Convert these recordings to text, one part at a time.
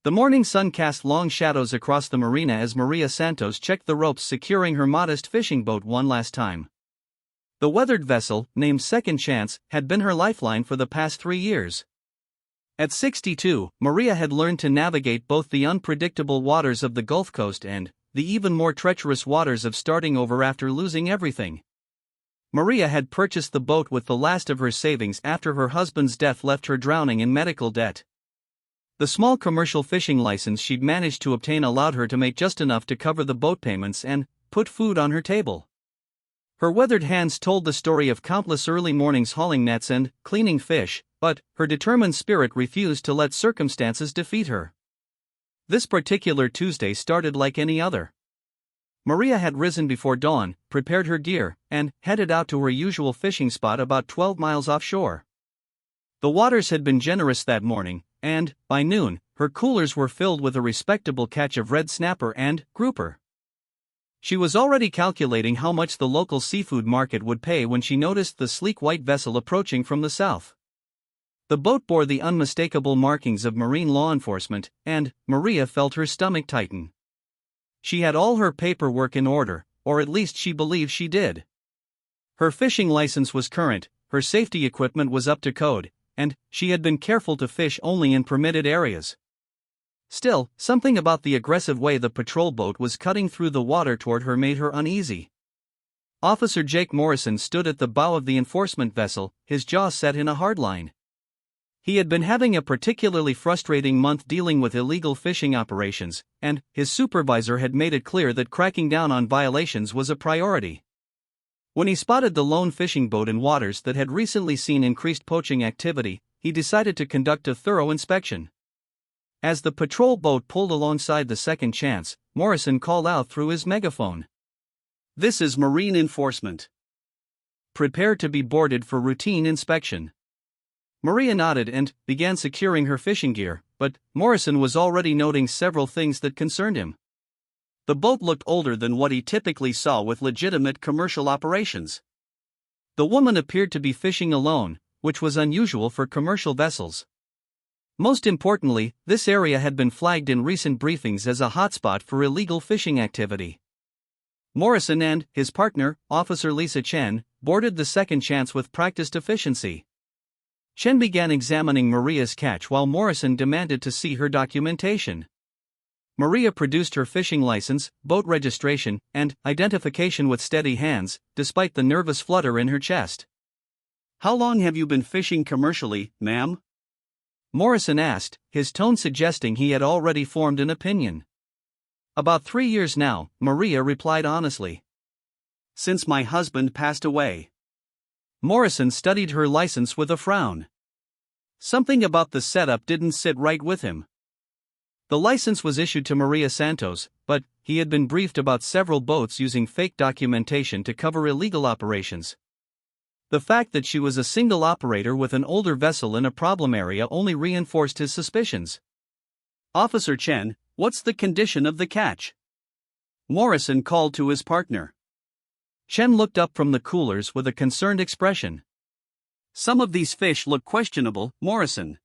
The morning sun cast long shadows across the marina as Maria Santos checked the ropes securing her modest fishing boat one last time. The weathered vessel, named Second Chance, had been her lifeline for the past 3 years. At 62, Maria had learned to navigate both the unpredictable waters of the Gulf Coast and the even more treacherous waters of starting over after losing everything. Maria had purchased the boat with the last of her savings after her husband's death left her drowning in medical debt. The small commercial fishing license she'd managed to obtain allowed her to make just enough to cover the boat payments and put food on her table. Her weathered hands told the story of countless early mornings hauling nets and cleaning fish, but her determined spirit refused to let circumstances defeat her. This particular Tuesday started like any other. Maria had risen before dawn, prepared her gear, and headed out to her usual fishing spot about 12 miles offshore. The waters had been generous that morning, and, by noon, her coolers were filled with a respectable catch of red snapper and grouper. She was already calculating how much the local seafood market would pay when she noticed the sleek white vessel approaching from the south. The boat bore the unmistakable markings of marine law enforcement, and Maria felt her stomach tighten. She had all her paperwork in order, or at least she believed she did. Her fishing license was current, her safety equipment was up to code, and she had been careful to fish only in permitted areas. Still, something about the aggressive way the patrol boat was cutting through the water toward her made her uneasy. Officer Jake Morrison stood at the bow of the enforcement vessel, his jaw set in a hard line. He had been having a particularly frustrating month dealing with illegal fishing operations, and his supervisor had made it clear that cracking down on violations was a priority. When he spotted the lone fishing boat in waters that had recently seen increased poaching activity, he decided to conduct a thorough inspection. As the patrol boat pulled alongside the Second Chance, Morrison called out through his megaphone. "This is Marine Enforcement. Prepare to be boarded for routine inspection." Maria nodded and began securing her fishing gear, but Morrison was already noting several things that concerned him. The boat looked older than what he typically saw with legitimate commercial operations. The woman appeared to be fishing alone, which was unusual for commercial vessels. Most importantly, this area had been flagged in recent briefings as a hotspot for illegal fishing activity. Morrison and his partner, Officer Lisa Chen, boarded the Second Chance with practiced efficiency. Chen began examining Maria's catch while Morrison demanded to see her documentation. Maria produced her fishing license, boat registration, and identification with steady hands, despite the nervous flutter in her chest. "How long have you been fishing commercially, ma'am?" Morrison asked, his tone suggesting he had already formed an opinion. "About 3 years now," Maria replied honestly. "Since my husband passed away." Morrison studied her license with a frown. Something about the setup didn't sit right with him. The license was issued to Maria Santos, but he had been briefed about several boats using fake documentation to cover illegal operations. The fact that she was a single operator with an older vessel in a problem area only reinforced his suspicions. "Officer Chen, what's the condition of the catch?" Morrison called to his partner. Chen looked up from the coolers with a concerned expression. "Some of these fish look questionable, Morrison.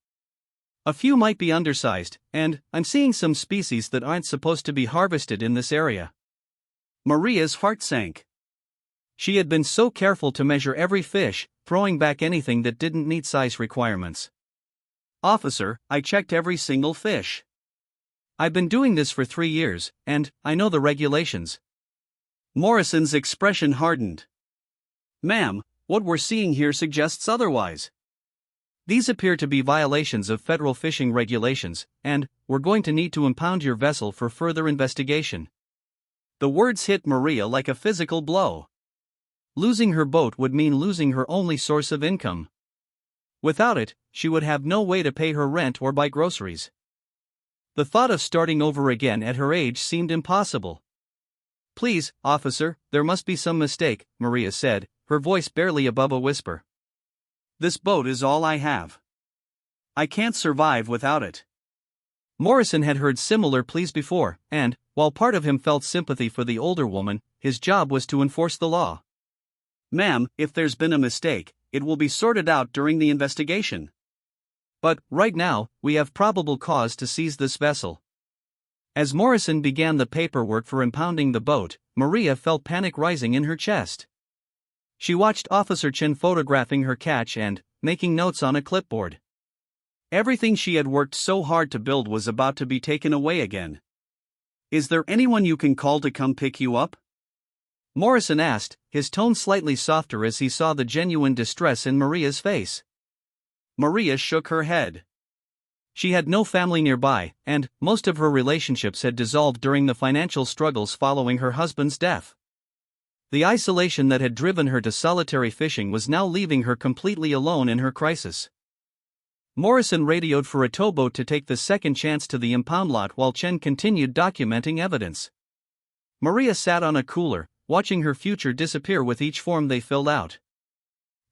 A few might be undersized, and I'm seeing some species that aren't supposed to be harvested in this area." Maria's heart sank. She had been so careful to measure every fish, throwing back anything that didn't meet size requirements. "Officer, I checked every single fish. I've been doing this for 3 years, and I know the regulations." Morrison's expression hardened. "Ma'am, what we're seeing here suggests otherwise. These appear to be violations of federal fishing regulations, and we're going to need to impound your vessel for further investigation." The words hit Maria like a physical blow. Losing her boat would mean losing her only source of income. Without it, she would have no way to pay her rent or buy groceries. The thought of starting over again at her age seemed impossible. "Please, officer, there must be some mistake," Maria said, her voice barely above a whisper. "This boat is all I have. I can't survive without it." Morrison had heard similar pleas before, and, while part of him felt sympathy for the older woman, his job was to enforce the law. "Ma'am, if there's been a mistake, it will be sorted out during the investigation." But, right now, we have probable cause to seize this vessel. As Morrison began the paperwork for impounding the boat, Maria felt panic rising in her chest. She watched Officer Chen photographing her catch and making notes on a clipboard. Everything she had worked so hard to build was about to be taken away again. "Is there anyone you can call to come pick you up?" Morrison asked, his tone slightly softer as he saw the genuine distress in Maria's face. Maria shook her head. She had no family nearby, and most of her relationships had dissolved during the financial struggles following her husband's death. The isolation that had driven her to solitary fishing was now leaving her completely alone in her crisis. Morrison radioed for a towboat to take the second chance to the impound lot while Chen continued documenting evidence. Maria sat on a cooler, watching her future disappear with each form they filled out.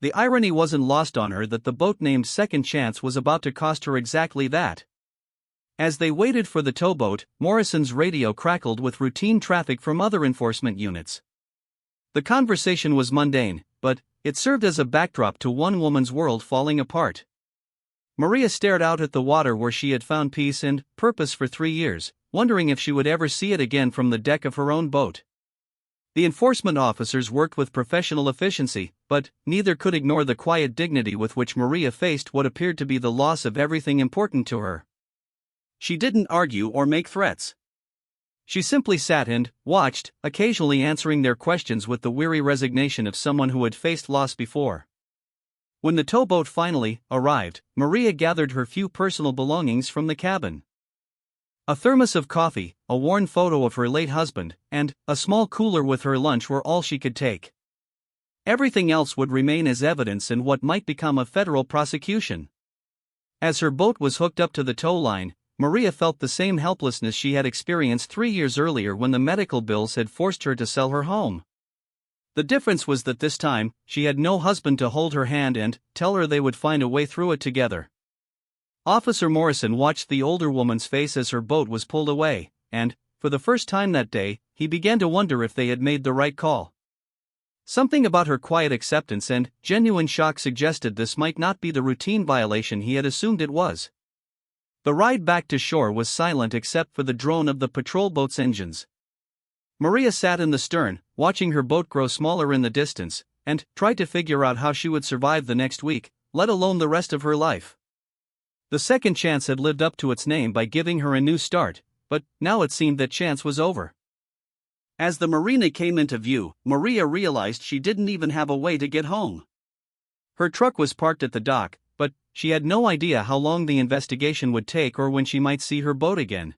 The irony wasn't lost on her that the boat named Second Chance was about to cost her exactly that. As they waited for the towboat, Morrison's radio crackled with routine traffic from other enforcement units. The conversation was mundane, but it served as a backdrop to one woman's world falling apart. Maria stared out at the water where she had found peace and purpose for 3 years, wondering if she would ever see it again from the deck of her own boat. The enforcement officers worked with professional efficiency, but neither could ignore the quiet dignity with which Maria faced what appeared to be the loss of everything important to her. She didn't argue or make threats. She simply sat and watched, occasionally answering their questions with the weary resignation of someone who had faced loss before. When the towboat finally arrived, Maria gathered her few personal belongings from the cabin. A thermos of coffee, a worn photo of her late husband, and a small cooler with her lunch were all she could take. Everything else would remain as evidence in what might become a federal prosecution. As her boat was hooked up to the tow line, Maria felt the same helplessness she had experienced 3 years earlier when the medical bills had forced her to sell her home. The difference was that this time, she had no husband to hold her hand and tell her they would find a way through it together. Officer Morrison watched the older woman's face as her boat was pulled away, and, for the first time that day, he began to wonder if they had made the right call. Something about her quiet acceptance and genuine shock suggested this might not be the routine violation he had assumed it was. The ride back to shore was silent except for the drone of the patrol boat's engines. Maria sat in the stern, watching her boat grow smaller in the distance, and tried to figure out how she would survive the next week, let alone the rest of her life. The Second Chance had lived up to its name by giving her a new start, but now it seemed that chance was over. As the marina came into view, Maria realized she didn't even have a way to get home. Her truck was parked at the dock, but she had no idea how long the investigation would take or when she might see her boat again.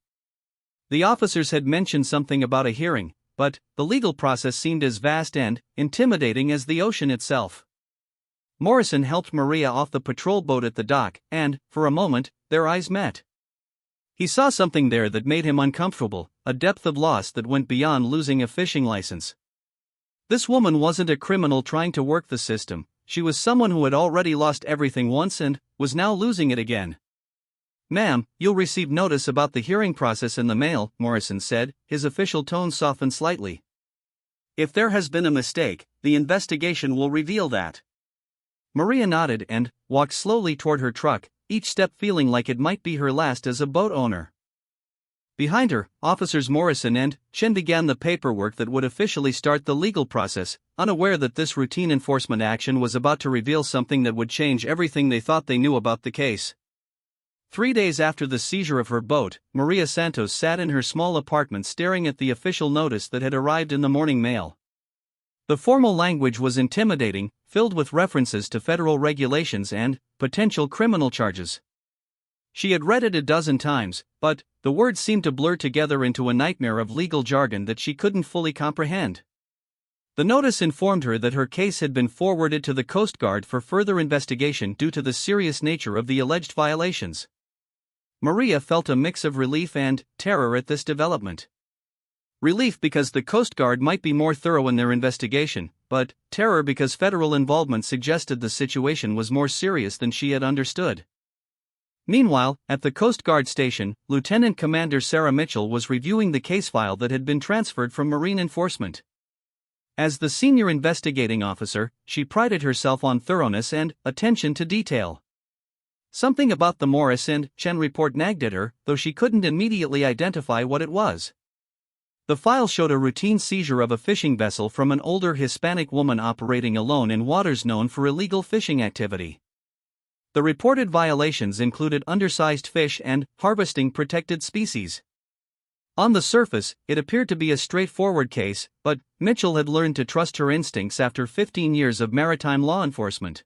The officers had mentioned something about a hearing, but the legal process seemed as vast and intimidating as the ocean itself. Morrison helped Maria off the patrol boat at the dock, and, for a moment, their eyes met. He saw something there that made him uncomfortable, a depth of loss that went beyond losing a fishing license. This woman wasn't a criminal trying to work the system, she was someone who had already lost everything once and was now losing it again. "Ma'am, you'll receive notice about the hearing process in the mail," Morrison said, his official tone softened slightly. "If there has been a mistake, the investigation will reveal that." Maria nodded and walked slowly toward her truck, each step feeling like it might be her last as a boat owner. Behind her, Officers Morrison and Chen began the paperwork that would officially start the legal process, unaware that this routine enforcement action was about to reveal something that would change everything they thought they knew about the case. 3 days after the seizure of her boat, Maria Santos sat in her small apartment staring at the official notice that had arrived in the morning mail. The formal language was intimidating, filled with references to federal regulations and potential criminal charges. She had read it a dozen times, but the words seemed to blur together into a nightmare of legal jargon that she couldn't fully comprehend. The notice informed her that her case had been forwarded to the Coast Guard for further investigation due to the serious nature of the alleged violations. Maria felt a mix of relief and terror at this development. Relief because the Coast Guard might be more thorough in their investigation, but terror because federal involvement suggested the situation was more serious than she had understood. Meanwhile, at the Coast Guard station, Lieutenant Commander Sarah Mitchell was reviewing the case file that had been transferred from Marine Enforcement. As the senior investigating officer, she prided herself on thoroughness and attention to detail. Something about the Morris and Chen report nagged at her, though she couldn't immediately identify what it was. The file showed a routine seizure of a fishing vessel from an older Hispanic woman operating alone in waters known for illegal fishing activity. The reported violations included undersized fish and harvesting protected species. On the surface, it appeared to be a straightforward case, but Mitchell had learned to trust her instincts after 15 years of maritime law enforcement.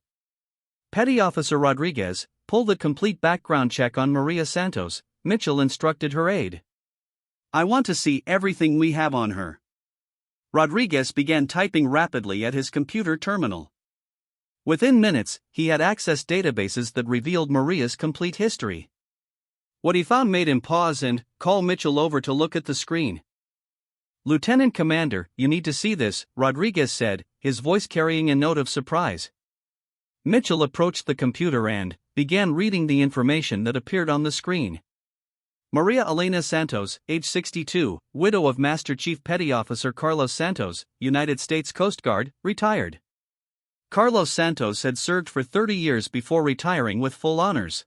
Petty Officer Rodriguez, pull the complete background check on Maria Santos, Mitchell instructed her aide. I want to see everything we have on her. Rodriguez began typing rapidly at his computer terminal. Within minutes, he had accessed databases that revealed Maria's complete history. What he found made him pause and call Mitchell over to look at the screen. Lieutenant Commander, you need to see this, Rodriguez said, his voice carrying a note of surprise. Mitchell approached the computer and began reading the information that appeared on the screen. Maria Elena Santos, age 62, widow of Master Chief Petty Officer Carlos Santos, United States Coast Guard, retired. Carlos Santos had served for 30 years before retiring with full honors.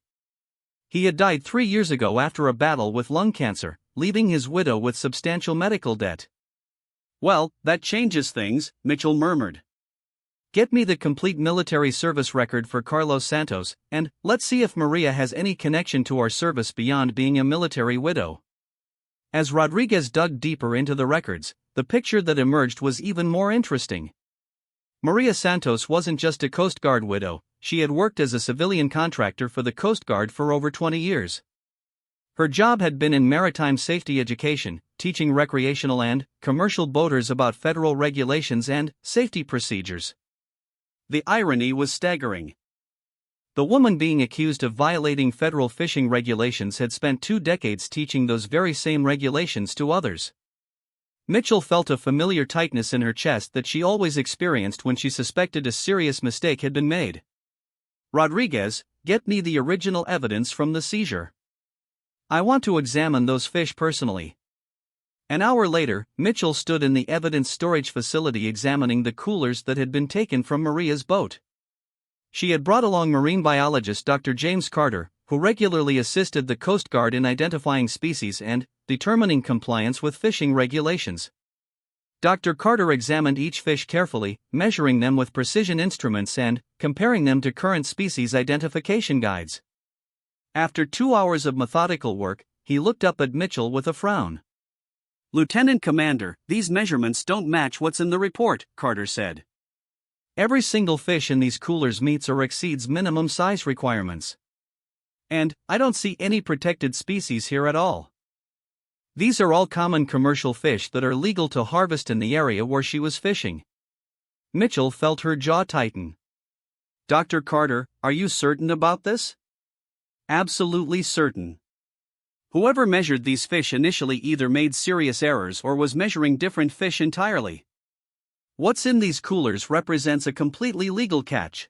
He had died 3 years ago after a battle with lung cancer, leaving his widow with substantial medical debt. Well, that changes things, Mitchell murmured. Get me the complete military service record for Carlos Santos, and let's see if Maria has any connection to our service beyond being a military widow. As Rodriguez dug deeper into the records, the picture that emerged was even more interesting. Maria Santos wasn't just a Coast Guard widow, she had worked as a civilian contractor for the Coast Guard for over 20 years. Her job had been in maritime safety education, teaching recreational and commercial boaters about federal regulations and safety procedures. The irony was staggering. The woman being accused of violating federal fishing regulations had spent 2 decades teaching those very same regulations to others. Mitchell felt a familiar tightness in her chest that she always experienced when she suspected a serious mistake had been made. Rodriguez, get me the original evidence from the seizure. I want to examine those fish personally. An hour later, Mitchell stood in the evidence storage facility examining the coolers that had been taken from Maria's boat. She had brought along marine biologist Dr. James Carter, who regularly assisted the Coast Guard in identifying species and determining compliance with fishing regulations. Dr. Carter examined each fish carefully, measuring them with precision instruments and comparing them to current species identification guides. After 2 hours of methodical work, he looked up at Mitchell with a frown. Lieutenant Commander, these measurements don't match what's in the report, Carter said. Every single fish in these coolers meets or exceeds minimum size requirements. And I don't see any protected species here at all. These are all common commercial fish that are legal to harvest in the area where she was fishing. Mitchell felt her jaw tighten. Dr. Carter, are you certain about this? Absolutely certain. Whoever measured these fish initially either made serious errors or was measuring different fish entirely. What's in these coolers represents a completely legal catch.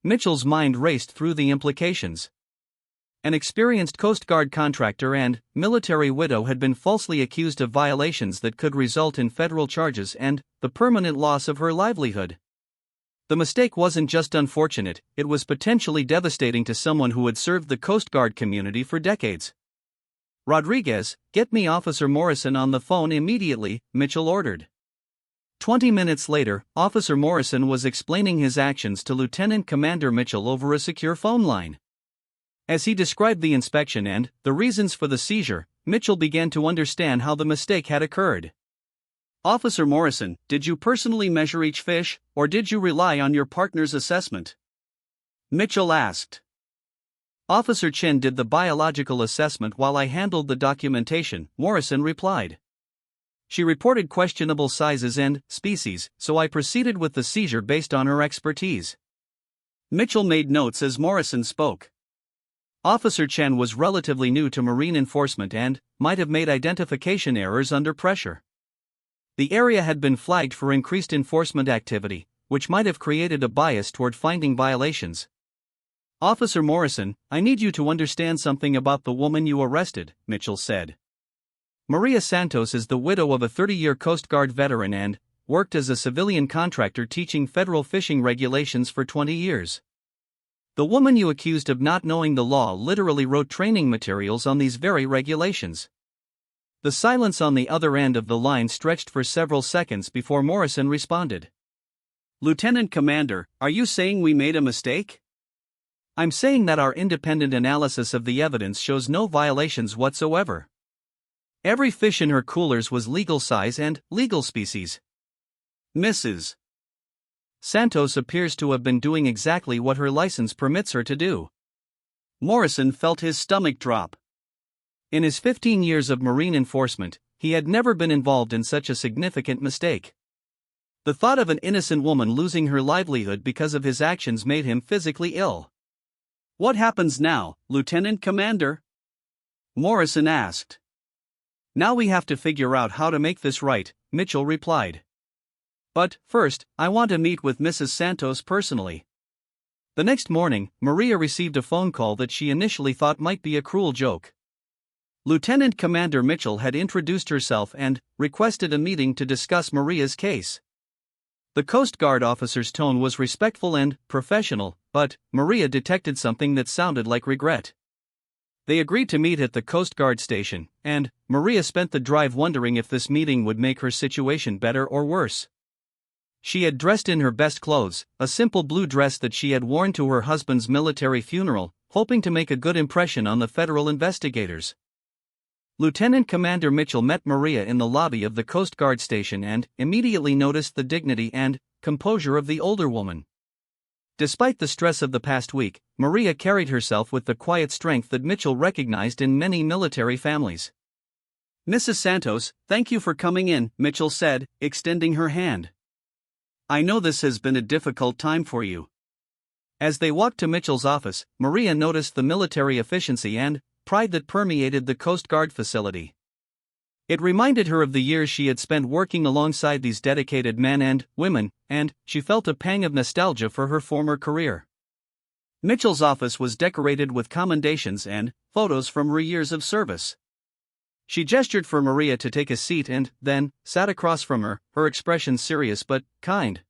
Mitchell's mind raced through the implications. An experienced Coast Guard contractor and military widow had been falsely accused of violations that could result in federal charges and the permanent loss of her livelihood. The mistake wasn't just unfortunate, it was potentially devastating to someone who had served the Coast Guard community for decades. Rodriguez, get me Officer Morrison on the phone immediately, Mitchell ordered. 20 minutes later, Officer Morrison was explaining his actions to Lieutenant Commander Mitchell over a secure phone line. As he described the inspection and the reasons for the seizure, Mitchell began to understand how the mistake had occurred. Officer Morrison, did you personally measure each fish, or did you rely on your partner's assessment? Mitchell asked. Officer Chen did the biological assessment while I handled the documentation, Morrison replied. She reported questionable sizes and species, so I proceeded with the seizure based on her expertise. Mitchell made notes as Morrison spoke. Officer Chen was relatively new to marine enforcement and might have made identification errors under pressure. The area had been flagged for increased enforcement activity, which might have created a bias toward finding violations. Officer Morrison, I need you to understand something about the woman you arrested, Mitchell said. Maria Santos is the widow of a 30-year Coast Guard veteran and worked as a civilian contractor teaching federal fishing regulations for 20 years. The woman you accused of not knowing the law literally wrote training materials on these very regulations. The silence on the other end of the line stretched for several seconds before Morrison responded. Lieutenant Commander, are you saying we made a mistake? I'm saying that our independent analysis of the evidence shows no violations whatsoever. Every fish in her coolers was legal size and legal species. Mrs. Santos appears to have been doing exactly what her license permits her to do. Morrison felt his stomach drop. In his 15 years of marine enforcement, he had never been involved in such a significant mistake. The thought of an innocent woman losing her livelihood because of his actions made him physically ill. What happens now, Lieutenant Commander? Morrison asked. Now we have to figure out how to make this right, Mitchell replied. But, first, I want to meet with Mrs. Santos personally. The next morning, Maria received a phone call that she initially thought might be a cruel joke. Lieutenant Commander Mitchell had introduced herself and requested a meeting to discuss Maria's case. The Coast Guard officer's tone was respectful and professional, but Maria detected something that sounded like regret. They agreed to meet at the Coast Guard station, and Maria spent the drive wondering if this meeting would make her situation better or worse. She had dressed in her best clothes, a simple blue dress that she had worn to her husband's military funeral, hoping to make a good impression on the federal investigators. Lieutenant Commander Mitchell met Maria in the lobby of the Coast Guard station and immediately noticed the dignity and composure of the older woman. Despite the stress of the past week, Maria carried herself with the quiet strength that Mitchell recognized in many military families. Mrs. Santos, thank you for coming in, Mitchell said, extending her hand. I know this has been a difficult time for you. As they walked to Mitchell's office, Maria noticed the military efficiency and pride that permeated the Coast Guard facility. It reminded her of the years she had spent working alongside these dedicated men and women, and she felt a pang of nostalgia for her former career. Mitchell's office was decorated with commendations and photos from her years of service. She gestured for Maria to take a seat and then sat across from her, her expression serious but kind.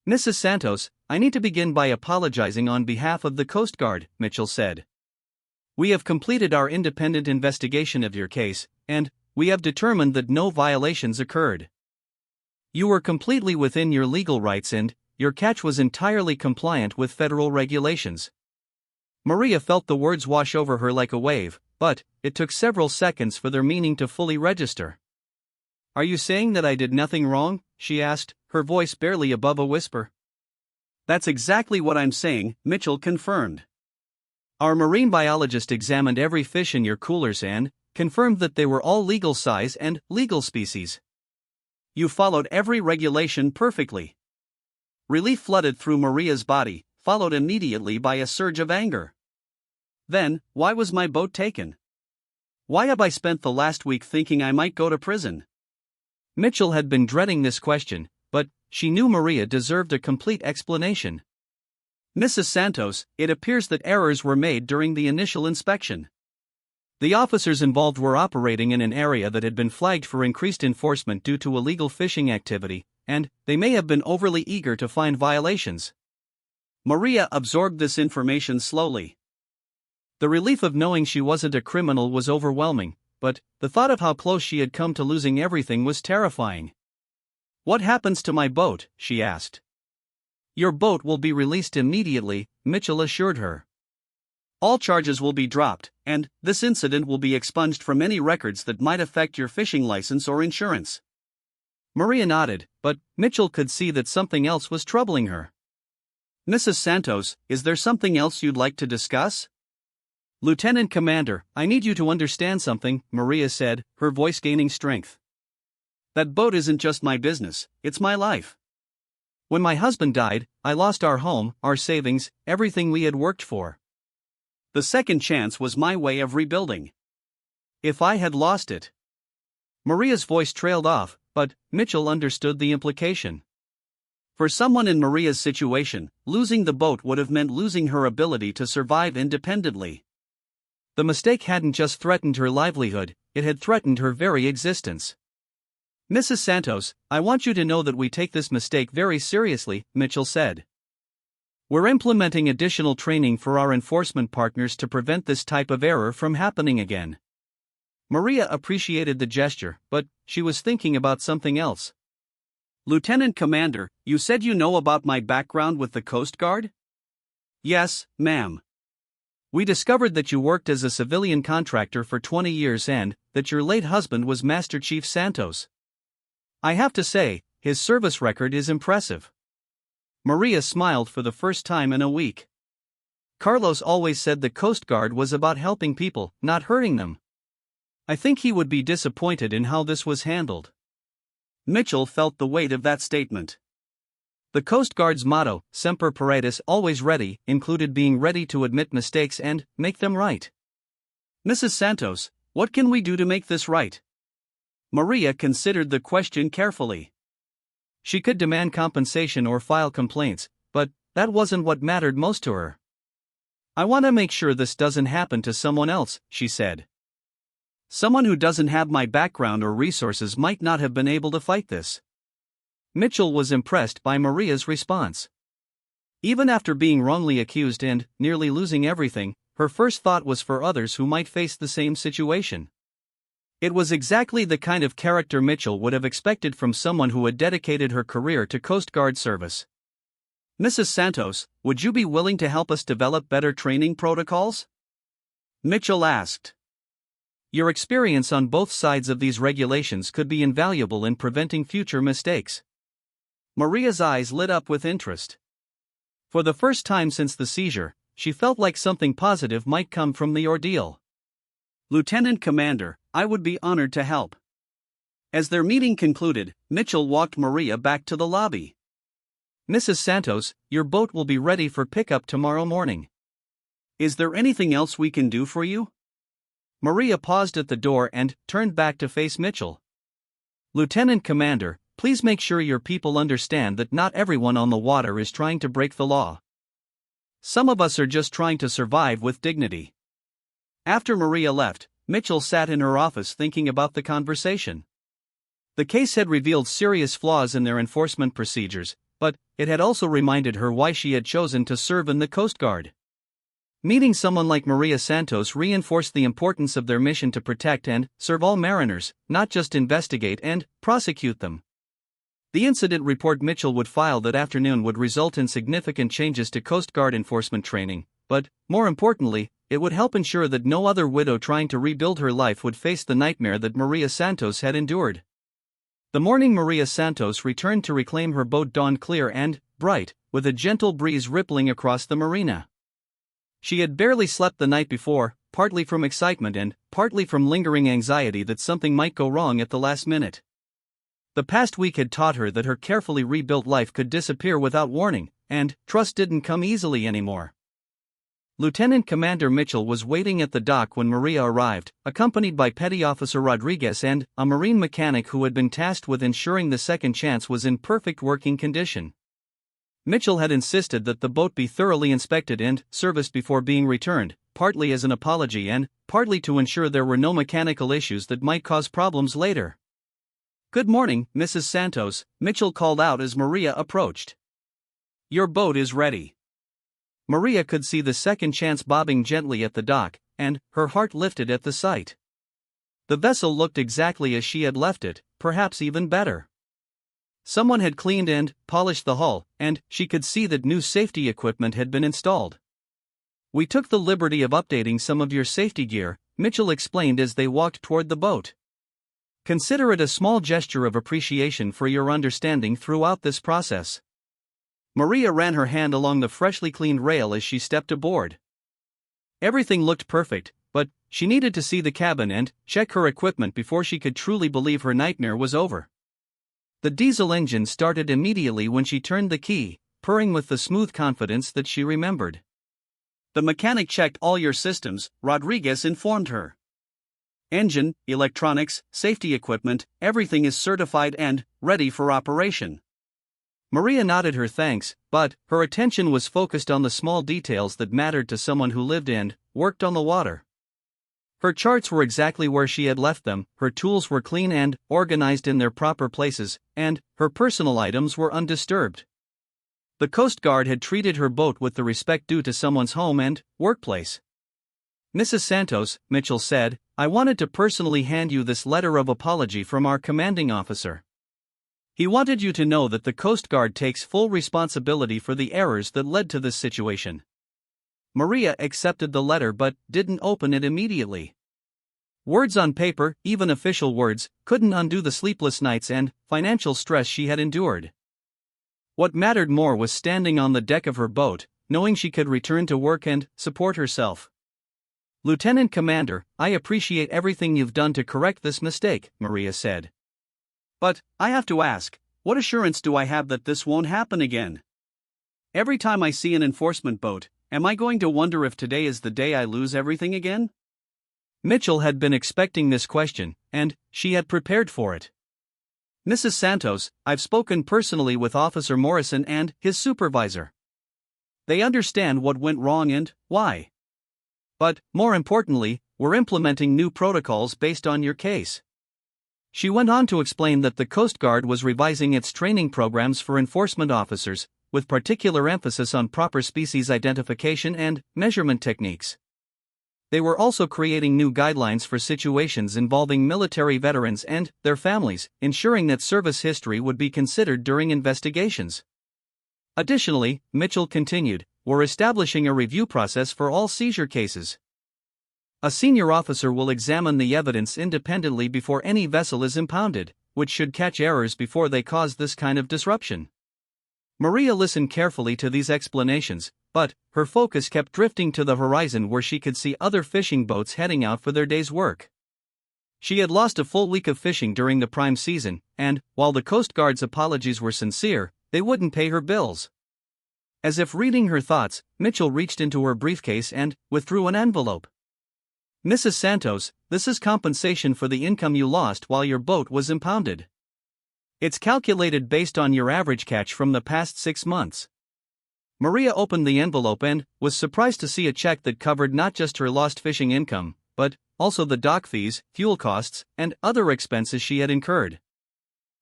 Mrs. Santos, I need to begin by apologizing on behalf of the Coast Guard, Mitchell said. We have completed our independent investigation of your case, and we have determined that no violations occurred. You were completely within your legal rights and your catch was entirely compliant with federal regulations. Maria felt the words wash over her like a wave, but it took several seconds for their meaning to fully register. Are you saying that I did nothing wrong? She asked, her voice barely above a whisper. That's exactly what I'm saying, Mitchell confirmed. Our marine biologist examined every fish in your coolers and confirmed that they were all legal size and legal species. You followed every regulation perfectly. Relief flooded through Maria's body, followed immediately by a surge of anger. Then, why was my boat taken? Why have I spent the last week thinking I might go to prison? Mitchell had been dreading this question, but she knew Maria deserved a complete explanation. Mrs. Santos, it appears that errors were made during the initial inspection. The officers involved were operating in an area that had been flagged for increased enforcement due to illegal fishing activity, and they may have been overly eager to find violations. Maria absorbed this information slowly. The relief of knowing she wasn't a criminal was overwhelming, but the thought of how close she had come to losing everything was terrifying. What happens to my boat? She asked. Your boat will be released immediately, Mitchell assured her. All charges will be dropped, and this incident will be expunged from any records that might affect your fishing license or insurance. Maria nodded, but Mitchell could see that something else was troubling her. Mrs. Santos, is there something else you'd like to discuss? Lieutenant Commander, I need you to understand something, Maria said, her voice gaining strength. That boat isn't just my business, it's my life. When my husband died, I lost our home, our savings, everything we had worked for. The second chance was my way of rebuilding. If I had lost it. Maria's voice trailed off, but Mitchell understood the implication. For someone in Maria's situation, losing the boat would have meant losing her ability to survive independently. The mistake hadn't just threatened her livelihood, it had threatened her very existence. Mrs. Santos, I want you to know that we take this mistake very seriously, Mitchell said. We're implementing additional training for our enforcement partners to prevent this type of error from happening again. Maria appreciated the gesture, but she was thinking about something else. Lieutenant Commander, you said you know about my background with the Coast Guard? Yes, ma'am. We discovered that you worked as a civilian contractor for 20 years and that your late husband was Master Chief Santos. I have to say, his service record is impressive. Maria smiled for the first time in a week. Carlos always said the Coast Guard was about helping people, not hurting them. I think he would be disappointed in how this was handled. Mitchell felt the weight of that statement. The Coast Guard's motto, Semper Paratus, always ready, included being ready to admit mistakes and make them right. Mrs. Santos, what can we do to make this right? Maria considered the question carefully. She could demand compensation or file complaints, but that wasn't what mattered most to her. I want to make sure this doesn't happen to someone else, she said. Someone who doesn't have my background or resources might not have been able to fight this. Mitchell was impressed by Maria's response. Even after being wrongly accused and nearly losing everything, her first thought was for others who might face the same situation. It was exactly the kind of character Mitchell would have expected from someone who had dedicated her career to Coast Guard service. Mrs. Santos, would you be willing to help us develop better training protocols? Mitchell asked. Your experience on both sides of these regulations could be invaluable in preventing future mistakes. Maria's eyes lit up with interest. For the first time since the seizure, she felt like something positive might come from the ordeal. Lieutenant Commander, I would be honored to help. As their meeting concluded, Mitchell walked Maria back to the lobby. Mrs. Santos, your boat will be ready for pickup tomorrow morning. Is there anything else we can do for you? Maria paused at the door and turned back to face Mitchell. Lieutenant Commander, please make sure your people understand that not everyone on the water is trying to break the law. Some of us are just trying to survive with dignity. After Maria left, Mitchell sat in her office thinking about the conversation. The case had revealed serious flaws in their enforcement procedures, but it had also reminded her why she had chosen to serve in the Coast Guard. Meeting someone like Maria Santos reinforced the importance of their mission to protect and serve all mariners, not just investigate and prosecute them. The incident report Mitchell would file that afternoon would result in significant changes to Coast Guard enforcement training, but, more importantly, it would help ensure that no other widow trying to rebuild her life would face the nightmare that Maria Santos had endured. The morning Maria Santos returned to reclaim her boat dawned clear and bright, with a gentle breeze rippling across the marina. She had barely slept the night before, partly from excitement and partly from lingering anxiety that something might go wrong at the last minute. The past week had taught her that her carefully rebuilt life could disappear without warning, and trust didn't come easily anymore. Lieutenant Commander Mitchell was waiting at the dock when Maria arrived, accompanied by Petty Officer Rodriguez and a marine mechanic who had been tasked with ensuring the second chance was in perfect working condition. Mitchell had insisted that the boat be thoroughly inspected and serviced before being returned, partly as an apology and partly to ensure there were no mechanical issues that might cause problems later. "Good morning, Mrs. Santos," Mitchell called out as Maria approached. "Your boat is ready." Maria could see the second chance bobbing gently at the dock, and her heart lifted at the sight. The vessel looked exactly as she had left it, perhaps even better. Someone had cleaned and polished the hull, and she could see that new safety equipment had been installed. "We took the liberty of updating some of your safety gear," Mitchell explained as they walked toward the boat. "Consider it a small gesture of appreciation for your understanding throughout this process." Maria ran her hand along the freshly cleaned rail as she stepped aboard. Everything looked perfect, but she needed to see the cabin and check her equipment before she could truly believe her nightmare was over. The diesel engine started immediately when she turned the key, purring with the smooth confidence that she remembered. "The mechanic checked all your systems," Rodriguez informed her. "Engine, electronics, safety equipment, everything is certified and ready for operation." Maria nodded her thanks, but her attention was focused on the small details that mattered to someone who lived and worked on the water. Her charts were exactly where she had left them, her tools were clean and organized in their proper places, and her personal items were undisturbed. The Coast Guard had treated her boat with the respect due to someone's home and workplace. "Mrs. Santos," Mitchell said, "I wanted to personally hand you this letter of apology from our commanding officer. He wanted you to know that the Coast Guard takes full responsibility for the errors that led to this situation." Maria accepted the letter but didn't open it immediately. Words on paper, even official words, couldn't undo the sleepless nights and financial stress she had endured. What mattered more was standing on the deck of her boat, knowing she could return to work and support herself. "Lieutenant Commander, I appreciate everything you've done to correct this mistake," Maria said. "But, I have to ask, what assurance do I have that this won't happen again? Every time I see an enforcement boat, am I going to wonder if today is the day I lose everything again?" Mitchell had been expecting this question, and she had prepared for it. "Mrs. Santos, I've spoken personally with Officer Morrison and his supervisor. They understand what went wrong and why. But, more importantly, we're implementing new protocols based on your case." She went on to explain that the Coast Guard was revising its training programs for enforcement officers, with particular emphasis on proper species identification and measurement techniques. They were also creating new guidelines for situations involving military veterans and their families, ensuring that service history would be considered during investigations. Additionally, Mitchell continued, "We're establishing a review process for all seizure cases. A senior officer will examine the evidence independently before any vessel is impounded, which should catch errors before they cause this kind of disruption." Maria listened carefully to these explanations, but her focus kept drifting to the horizon where she could see other fishing boats heading out for their day's work. She had lost a full week of fishing during the prime season, and, while the Coast Guard's apologies were sincere, they wouldn't pay her bills. As if reading her thoughts, Mitchell reached into her briefcase and withdrew an envelope. "Mrs. Santos, this is compensation for the income you lost while your boat was impounded. It's calculated based on your average catch from the past 6 months." Maria opened the envelope and was surprised to see a check that covered not just her lost fishing income, but also the dock fees, fuel costs, and other expenses she had incurred.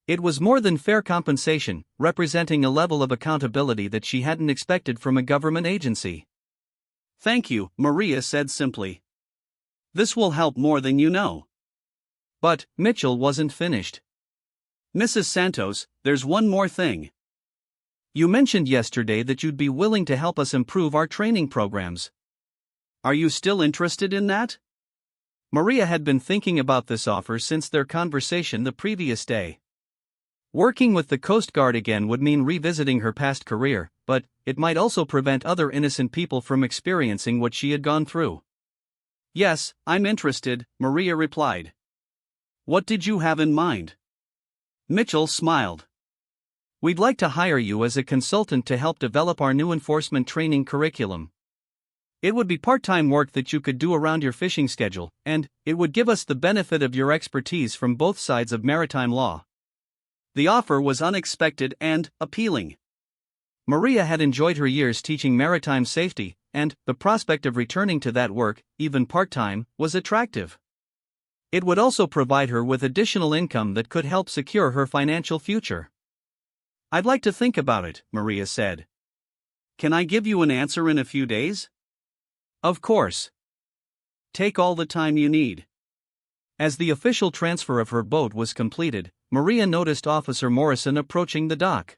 It was more than fair compensation, representing a level of accountability that she hadn't expected from a government agency. "Thank you," Maria said simply. "This will help more than you know." But Mitchell wasn't finished. "Mrs. Santos, there's one more thing. You mentioned yesterday that you'd be willing to help us improve our training programs. Are you still interested in that?" Maria had been thinking about this offer since their conversation the previous day. Working with the Coast Guard again would mean revisiting her past career, but it might also prevent other innocent people from experiencing what she had gone through. "Yes, I'm interested," Maria replied. "What did you have in mind?" Mitchell smiled. "We'd like to hire you as a consultant to help develop our new enforcement training curriculum. It would be part-time work that you could do around your fishing schedule, and it would give us the benefit of your expertise from both sides of maritime law." The offer was unexpected and appealing. Maria had enjoyed her years teaching maritime safety, and the prospect of returning to that work, even part-time, was attractive. It would also provide her with additional income that could help secure her financial future. "I'd like to think about it," Maria said. "Can I give you an answer in a few days?" "Of course. Take all the time you need." As the official transfer of her boat was completed, Maria noticed Officer Morrison approaching the dock.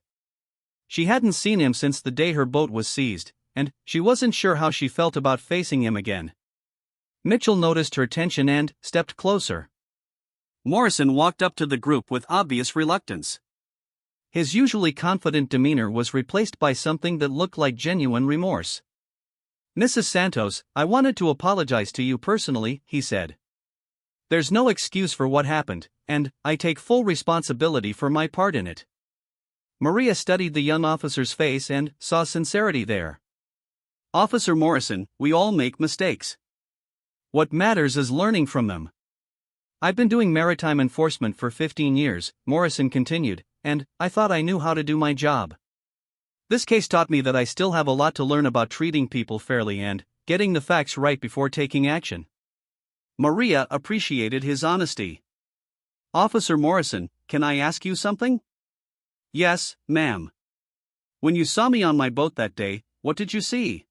She hadn't seen him since the day her boat was seized, and she wasn't sure how she felt about facing him again. Mitchell noticed her tension and stepped closer. Morrison walked up to the group with obvious reluctance. His usually confident demeanor was replaced by something that looked like genuine remorse. "Mrs. Santos, I wanted to apologize to you personally," he said. "There's no excuse for what happened, and I take full responsibility for my part in it." Maria studied the young officer's face and saw sincerity there. "Officer Morrison, we all make mistakes. What matters is learning from them. I've been doing maritime enforcement for 15 years, Morrison continued, and I thought I knew how to do my job. This case taught me that I still have a lot to learn about treating people fairly and getting the facts right before taking action." Maria appreciated his honesty. "Officer Morrison, can I ask you something?" "Yes, ma'am." When you saw me on my boat that day, what did you see?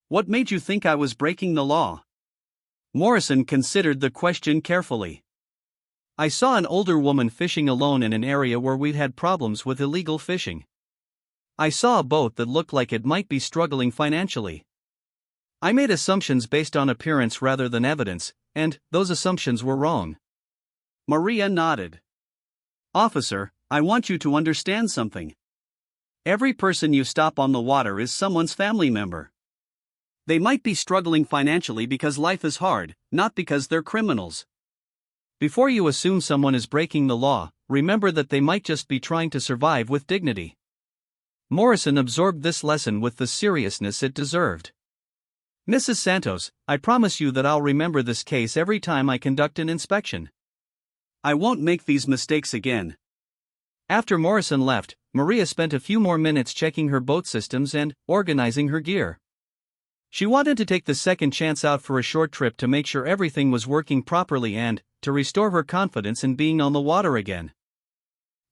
What made you think I was breaking the law? Morrison considered the question carefully. I saw an older woman fishing alone in an area where we'd had problems with illegal fishing. I saw a boat that looked like it might be struggling financially. I made assumptions based on appearance rather than evidence, and those assumptions were wrong. Maria nodded. Officer, I want you to understand something. Every person you stop on the water is someone's family member. They might be struggling financially because life is hard, not because they're criminals. Before you assume someone is breaking the law, remember that they might just be trying to survive with dignity. Morrison absorbed this lesson with the seriousness it deserved. Mrs. Santos, I promise you that I'll remember this case every time I conduct an inspection. I won't make these mistakes again. After Morrison left, Maria spent a few more minutes checking her boat systems and organizing her gear. She wanted to take the second chance out for a short trip to make sure everything was working properly and to restore her confidence in being on the water again.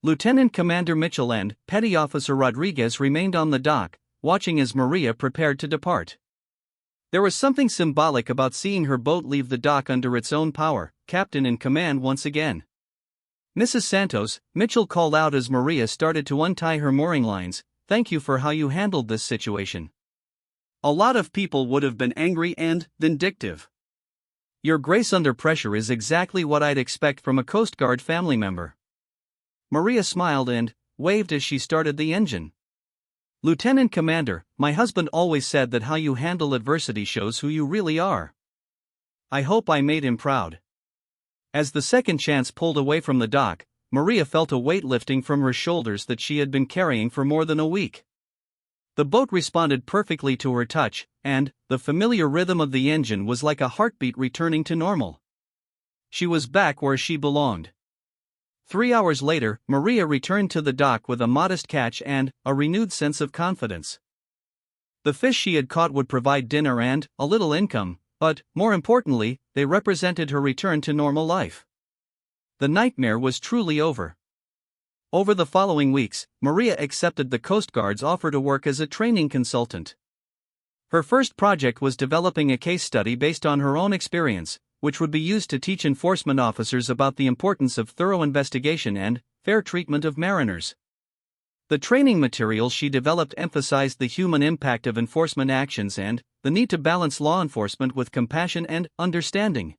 Lieutenant Commander Mitchell and Petty Officer Rodriguez remained on the dock, watching as Maria prepared to depart. There was something symbolic about seeing her boat leave the dock under its own power, captain in command once again. Mrs. Santos, Mitchell called out as Maria started to untie her mooring lines, "Thank you for how you handled this situation. A lot of people would have been angry and vindictive. Your grace under pressure is exactly what I'd expect from a Coast Guard family member." Maria smiled and waved as she started the engine. "Lieutenant Commander, my husband always said that how you handle adversity shows who you really are. I hope I made him proud." As the second chance pulled away from the dock, Maria felt a weight lifting from her shoulders that she had been carrying for more than a week. The boat responded perfectly to her touch, and the familiar rhythm of the engine was like a heartbeat returning to normal. She was back where she belonged. 3 hours later, Maria returned to the dock with a modest catch and a renewed sense of confidence. The fish she had caught would provide dinner and a little income, but, more importantly, they represented her return to normal life. The nightmare was truly over. Over the following weeks, Maria accepted the Coast Guard's offer to work as a training consultant. Her first project was developing a case study based on her own experience, which would be used to teach enforcement officers about the importance of thorough investigation and fair treatment of mariners. The training materials she developed emphasized the human impact of enforcement actions and the need to balance law enforcement with compassion and understanding.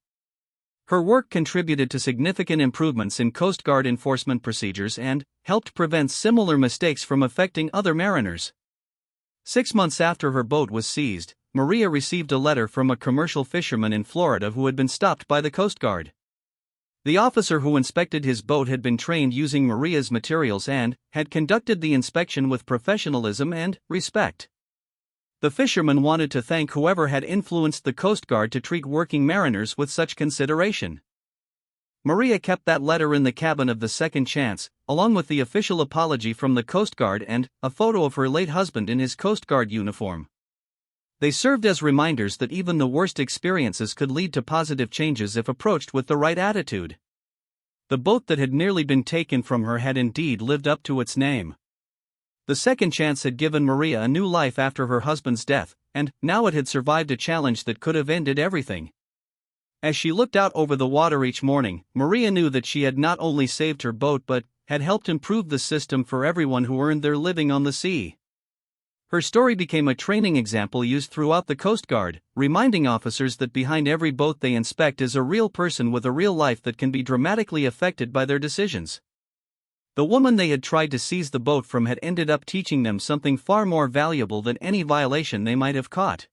Her work contributed to significant improvements in Coast Guard enforcement procedures and helped prevent similar mistakes from affecting other mariners. 6 months after her boat was seized, Maria received a letter from a commercial fisherman in Florida who had been stopped by the Coast Guard. The officer who inspected his boat had been trained using Maria's materials and had conducted the inspection with professionalism and respect. The fisherman wanted to thank whoever had influenced the Coast Guard to treat working mariners with such consideration. Maria kept that letter in the cabin of the Second Chance, along with the official apology from the Coast Guard and a photo of her late husband in his Coast Guard uniform. They served as reminders that even the worst experiences could lead to positive changes if approached with the right attitude. The boat that had nearly been taken from her had indeed lived up to its name. The Second Chance had given Maria a new life after her husband's death, and now it had survived a challenge that could have ended everything. As she looked out over the water each morning, Maria knew that she had not only saved her boat but had helped improve the system for everyone who earned their living on the sea. Her story became a training example used throughout the Coast Guard, reminding officers that behind every boat they inspect is a real person with a real life that can be dramatically affected by their decisions. The woman they had tried to seize the boat from had ended up teaching them something far more valuable than any violation they might have caught.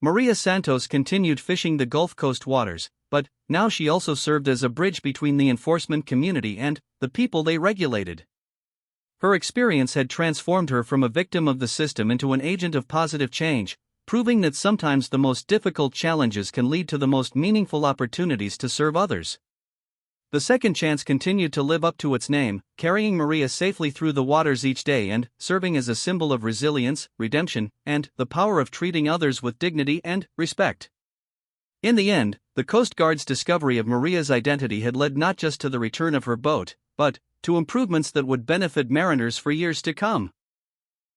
Maria Santos continued fishing the Gulf Coast waters, but now she also served as a bridge between the enforcement community and the people they regulated. Her experience had transformed her from a victim of the system into an agent of positive change, proving that sometimes the most difficult challenges can lead to the most meaningful opportunities to serve others. The Second Chance continued to live up to its name, carrying Maria safely through the waters each day and serving as a symbol of resilience, redemption, and the power of treating others with dignity and respect. In the end, the Coast Guard's discovery of Maria's identity had led not just to the return of her boat, but to improvements that would benefit mariners for years to come.